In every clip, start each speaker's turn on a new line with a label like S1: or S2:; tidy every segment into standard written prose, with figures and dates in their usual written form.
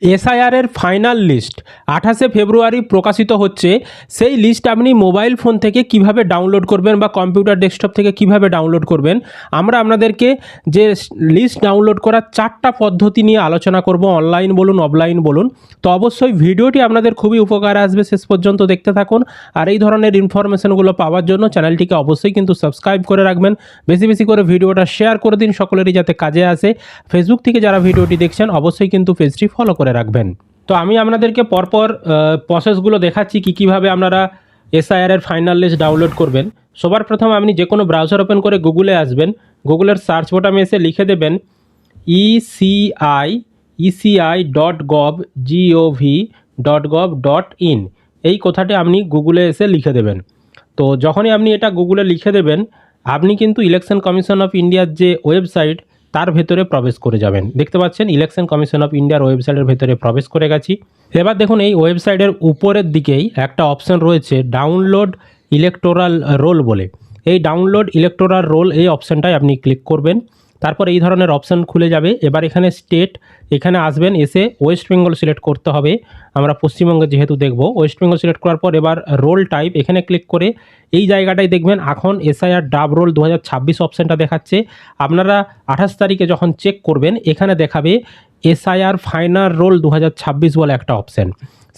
S1: SIR এর final list 28শে ফেব্রুয়ারি প্রকাশিত হচ্ছে। সেই লিস্ট আপনি মোবাইল ফোন থেকে কিভাবে ডাউনলোড করবেন বা কম্পিউটার ডেস্কটপ থেকে কিভাবে ডাউনলোড করবেন, আমরা আপনাদেরকে যে লিস্ট ডাউনলোড করার 4টা পদ্ধতি নিয়ে আলোচনা করব, অনলাইন বলুন অফলাইন বলুন। তো অবশ্যই ভিডিওটি আপনাদের খুবই উপকারে আসবে, শেষ পর্যন্ত দেখতে থাকুন। আর এই ধরনের ইনফরমেশনগুলো পাওয়ার জন্য চ্যানেলটিকে অবশ্যই কিন্তু সাবস্ক্রাইব করে রাখবেন, বেশি বেশি করে ভিডিওটা শেয়ার করে দিন, সকলেরই যাতে কাজে আসে। ফেসবুক থেকে যারা ভিডিওটি দেখছেন অবশ্যই কিন্তু পেজটি ফলো করে রাখবেন। তো আমি আপনাদেরকে পরপর প্রসেসগুলো দেখাচ্ছি কীভাবে আপনারা এসআইআর এর ফাইনাল লিস্ট ডাউনলোড করবেন। সবার প্রথম আপনি যে কোনো ব্রাউজার ওপেন করে গুগলে আসবেন, গুগলের সার্চ বোটামে এসে লিখে দেবেন eci.gov.in। এই কথাটি আপনি গুগলে এসে লিখে দেবেন। তো যখনই আপনি এটা গুগলে লিখে দেবেন, আপনি কিন্তু ইলেকশন কমিশন অফ ইন্ডিয়ার যে ওয়েবসাইট তার ভেতরে প্রবেশ করে যাবেন। দেখতে পাচ্ছেন ইলেকশন কমিশন অফ ইন্ডিয়ার ওয়েবসাইটের ভেতরে প্রবেশ করে গেছি। এবার দেখুন এই ওয়েবসাইটের উপরের দিকেই একটা অপশন রয়েছে ডাউনলোড ইলেকটোরাল রোল বলে। এই ডাউনলোড ইলেকটোরাল রোল এই অপশানটায় আপনি ক্লিক করবেন। তারপর এই ধরনের অপশান খুলে যাবে। এবার এখানে স্টেট, এখানে আসবেন, এসে ওয়েস্ট বেঙ্গল সিলেক্ট করতে হবে। আমরা পশ্চিমবঙ্গে যেহেতু দেখব, ওয়েস্ট বেঙ্গল সিলেক্ট করার পর এবার রোল টাইপ এখানে ক্লিক করে এই জায়গাটায় দেখবেন এখন এসআইআর ডাব রোল 2026 অপশানটা দেখাচ্ছে। আপনারা 28 তারিখে যখন চেক করবেন এখানে দেখাবে এসআইআর ফাইনাল রোল 2026 বলে একটা অপশান।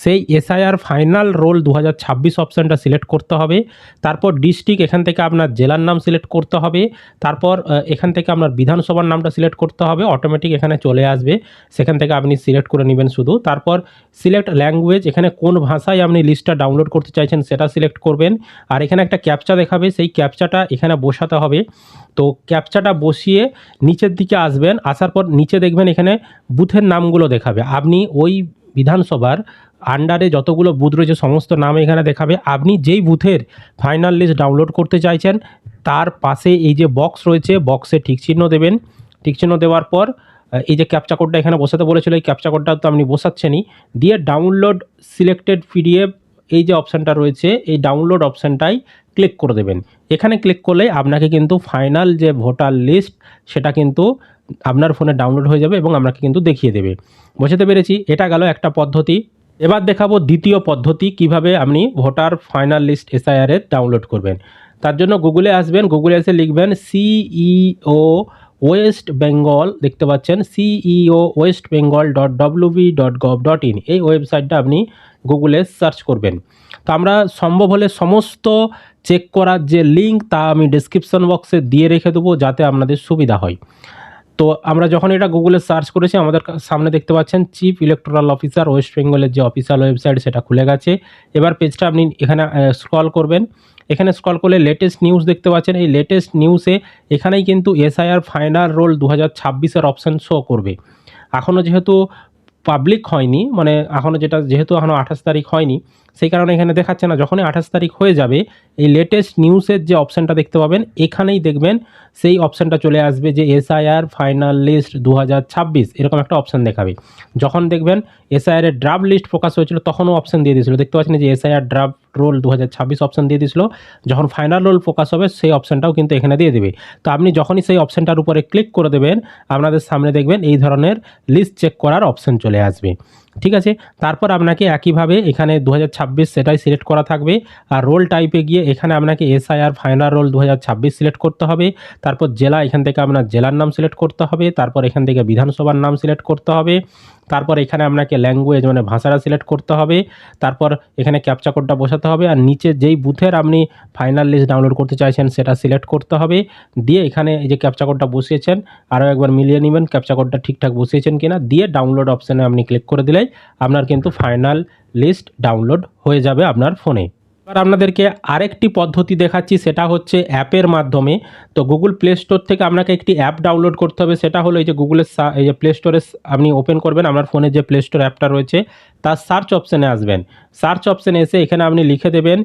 S1: সেই এসআইআর ফাইনাল রোল 2026 অপশানটা সিলেক্ট করতে হবে। তারপর ডিস্ট্রিক্ট, এখান থেকে আপনার জেলার নাম সিলেক্ট করতে হবে। তারপর এখান থেকে আপনার বিধানসভার নামটা সিলেক্ট করতে হবে, অটোমেটিক এখানে চলে আসবে, সেখান থেকে আপনি সিলেক্ট করে নেবেন শুধু। তারপর সিলেক্ট ল্যাঙ্গুয়েজ, এখানে কোন ভাষায় আপনি লিস্টটা ডাউনলোড করতে চাইছেন সেটা সিলেক্ট করবেন। আর এখানে একটা ক্যাপচা দেখাবে, সেই ক্যাপচাটা এখানে বসাতে হবে। তো ক্যাপচাটা বসিয়ে নিচের দিকে আসবেন, আসার পর নিচে দেখবেন এখানে বুথের নামগুলো দেখাবে। আপনি ওই বিধানসভার আন্ডারে যতগুলো বুথ রয়েছে সমস্ত নাম এখানে দেখাবে। আপনি যেই বুথের ফাইনাল লিস্ট ডাউনলোড করতে চাইছেন তার পাশে এই যে বক্স রয়েছে, বক্সে ঠিক চিহ্ন দেবেন। ঠিক চিহ্ন দেওয়ার পর এই যে ক্যাপচা কোডটা এখানে বসাতে বলেছিল, এই ক্যাপচা কোডটা তো আপনি বসাচ্ছেনই, দিয়ে ডাউনলোড সিলেক্টেড পিডিএফ এই যে অপশানটা রয়েছে এই ডাউনলোড অপশানটাই ক্লিক করে দেবেন। এখানে ক্লিক করলে আপনাকে কিন্তু ফাইনাল যে ভোটার লিস্ট সেটা কিন্তু আপনার ফোনে ডাউনলোড হয়ে যাবে এবং আপনাকে কিন্তু দেখিয়ে দেবে। বোঝাতে পেরেছি? এটা গেল একটা পদ্ধতি। এবার দেখাবো দ্বিতীয় পদ্ধতি কিভাবে আপনি ভোটার ফাইনাল লিস্ট এসআইআর এর ডাউনলোড করবেন। তার জন্য গুগলে আসবেন, গুগলে এসে লিখবেন সিইও ওয়েস্ট বেঙ্গল, দেখতে পাচ্ছেন সিইও ওয়েস্ট বেঙ্গল .wb.gov.in। এই ওয়েবসাইটটা আপনি গুগলে সার্চ করবেন। তো আমরা সম্ভব হলে সমস্ত চেক করার যে লিঙ্ক তা আমি ডেসক্রিপশন বক্সে দিয়ে রেখে দেবো যাতে আপনাদের সুবিধা হয়। তো আমরা যখন এটা গুগলে সার্চ করেছি আমাদের সামনে দেখতে পাচ্ছেন চিফ ইলেকটোরাল অফিসার ওয়েস্ট বেঙ্গলের যে অফিসিয়াল ওয়েবসাইট সেটা খুলে গেছে। এবার পেজটা আপনি এখানে স্ক্রল করবেন। এখানে স্ক্রল করলে লেটেস্ট নিউজ দেখতে পাচ্ছেন। এই লেটেস্ট নিউজে এখানেই কিন্তু এসআইআর ফাইনাল রোল 2026-এর অপশান শো করবে। এখনও যেহেতু পাবলিক হয়নি, মানে এখনও যেহেতু এখনও 28 তারিখ হয়নি, সেই কারণে এখানে দেখাচ্ছে না। যখনই 28 তারিখ হয়ে যাবে এই লেটেস্ট নিউজের যে অপশানটা দেখতে পাবেন এখানেই দেখবেন সেই অপশানটা চলে আসবে যে এসআইআর ফাইনাল লিস্ট 2026 এরকম একটা অপশান দেখাবে। যখন দেখবেন এসআইআর এর ড্রাফট লিস্ট প্রকাশ হয়েছিল তখনও অপশান দিয়ে দিয়েছিল, দেখতে পাচ্ছেন যে এসআইআর ড্রাফট রোল 2026 অপশান দিয়ে দিয়েছিল। যখন ফাইনাল রোল প্রকাশ হবে সেই অপশানটাও কিন্তু এখানে দিয়ে দেবে। তো আপনি যখনই সেই অপশানটার উপরে ক্লিক করে দেবেন আপনাদের সামনে দেখবেন এই ধরনের লিস্ট চেক করার অপশান চলে আসবে। ঠিক আছে, তারপর আপনাকে একইভাবে এখানে 2026 সেটাই সিলেক্ট করা থাকবে। আর রোল টাইপে গিয়ে এখানে আপনাকে এসআইআর ফাইনাল রোল 2026 সিলেক্ট করতে হবে। তারপর জেলা, এখান থেকে আপনার জেলার নাম সিলেক্ট করতে হবে। তারপর এখান থেকে বিধানসভার নাম সিলেক্ট করতে হবে। তারপর এখানে আপনাকে ল্যাঙ্গুয়েজ মানে ভাষাটা সিলেক্ট করতে হবে। তারপর এখানে ক্যাপচা কোডটা বসাতে হবে। আর নিচে যেই বুথের আপনি ফাইনাল লিস্ট ডাউনলোড করতে চাইছেন সেটা সিলেক্ট করতে হবে। দিয়ে এখানে এই যে ক্যাপচা কোডটা বসিয়েছেন আরও একবার মিলিয়ে নেবেন ক্যাপচা কোডটা ঠিকঠাক বসিয়েছেন কিনা, দিয়ে ডাউনলোড অপশানে আপনি ক্লিক করে দিলেই আপনার কিন্তু ফাইনাল লিস্ট ডাউনলোড হয়ে যাবে আপনার ফোনে। এবার আপনাদেরকে আরেকটি পদ্ধতি দেখাচ্ছি, সেটা হচ্ছে অ্যাপের মাধ্যমে। তো গুগল প্লে স্টোর থেকে আপনাকে একটি অ্যাপ ডাউনলোড করতে হবে। সেটা হলো এই যে গুগলের এই যে প্লে স্টোরে আপনি ওপেন করবেন, আপনার ফোনে যে প্লে স্টোর অ্যাপটা রয়েছে তার সার্চ অপশানে আসবেন। সার্চ অপশানে এসে এখানে আপনি লিখে দেবেন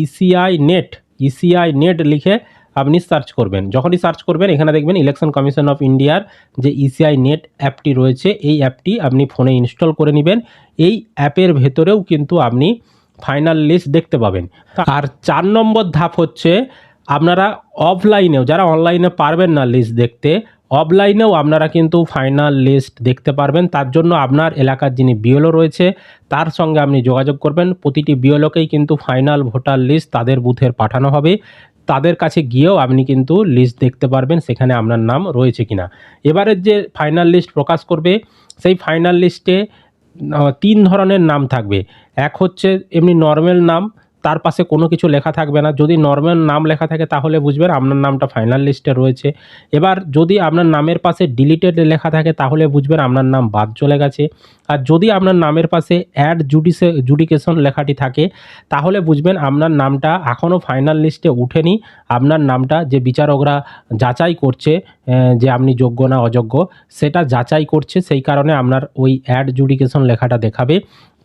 S1: ইসিআই নেট লিখে আপনি সার্চ করবেন। যখনই সার্চ করবেন এখানে দেখবেন ইলেকশন কমিশন অফ ইন্ডিয়ার যে ইসিআই নেট অ্যাপটি রয়েছে এই অ্যাপটি আপনি ফোনে ইনস্টল করে নেবেন। এই অ্যাপের ভেতরেও কিন্তু আপনি ফাইনাল লিস্ট দেখতে পাবেন। আর 4 নম্বর ধাপ হচ্ছে আপনারা অফলাইনেও, যারা অনলাইনে পারবেন না লিস্ট দেখতে, অফলাইনেও আপনারা কিন্তু ফাইনাল লিস্ট দেখতে পারবেন। তার জন্য আপনার এলাকার যিনি বিএলও রয়েছে তার সঙ্গে আপনি যোগাযোগ করবেন। প্রতিটি বিএলওকেই কিন্তু ফাইনাল ভোটার লিস্ট তাদের বুথের পাঠানো হবে। তাদের কাছে গিয়েও আপনি কিন্তু লিস্ট দেখতে পারবেন সেখানে আপনার নাম রয়েছে কিনা। এবারের যে ফাইনাল লিস্ট প্রকাশ করবে সেই ফাইনাল লিস্টে ৩ ধরনের নাম থাকবে। এক হচ্ছে এমনি নরমাল নাম, তার পাশে কোনো কিছু লেখা থাকবে না। যদি নরমাল নাম লেখা থাকে তাহলে বুঝবেন আপনার নামটা ফাইনাল লিস্টে রয়েছে। এবার যদি আপনার নামের পাশে ডিলিটেড লেখা থাকে তাহলে বুঝবেন আপনার নাম বাদ চলে গেছে। আর যদি আপনার নামের পাশে অ্যাড জুডিকেশন লেখাটি থাকে তাহলে বুঝবেন আপনার নামটা এখনও ফাইনাল লিস্টে উঠেনি। আপনার নামটা যে বিচারকরা যাচাই করছে যে আপনি যোগ্য না অযোগ্য সেটা যাচাই করছে, সেই কারণে আপনার ওই অ্যাড জুডিকেশন লেখাটা দেখাবে।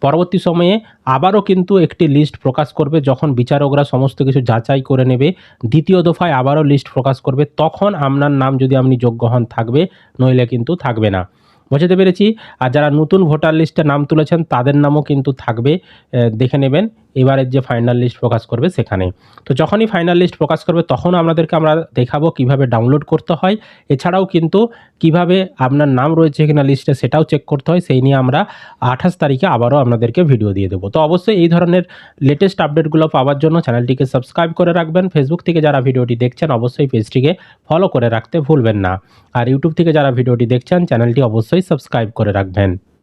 S1: পরবর্তী সময়ে আবারও কিন্তু একটি লিস্ট প্রকাশ করবে যখন বিচারকরা সমস্ত কিছু যাচাই করে নেবে। দ্বিতীয় দফায় আবারও লিস্ট প্রকাশ করবে, তখন আপনার নাম যদি আপনি যোগ্য হন থাকবে, নইলে কিন্তু থাকবে না। বুঝতে পেরেছি। আর যারা নতুন ভোটার লিস্টে নাম তুলেছেন তাদের নামও কিন্তু থাকবে, দেখে নেবেন এবারের যে ফাইনাল লিস্ট প্রকাশ করবে সেখানে। তো যখনই ফাইনাল লিস্ট প্রকাশ করবে তখন আপনাদেরকে আমরা দেখাবো কিভাবে ডাউনলোড করতে হয়। এছাড়াও কিন্তু কিভাবে আপনার নাম রয়েছে কিনা লিস্টে সেটাও চেক করতে হয়, সেই নিয়ে আমরা 28 তারিখে আবারও আপনাদেরকে ভিডিও দিয়ে দেবো। তো অবশ্যই এই ধরনের লেটেস্ট আপডেটগুলো পাওয়ার জন্য চ্যানেলটিকে সাবস্ক্রাইব করে রাখবেন। ফেসবুক থেকে যারা ভিডিওটি দেখছেন অবশ্যই পেজটিকে ফলো করে রাখতে ভুলবেন না। আর ইউটিউব থেকে যারা ভিডিওটি দেখছেন চ্যানেলটি অবশ্যই সাবস্ক্রাইব করে রাখবেন।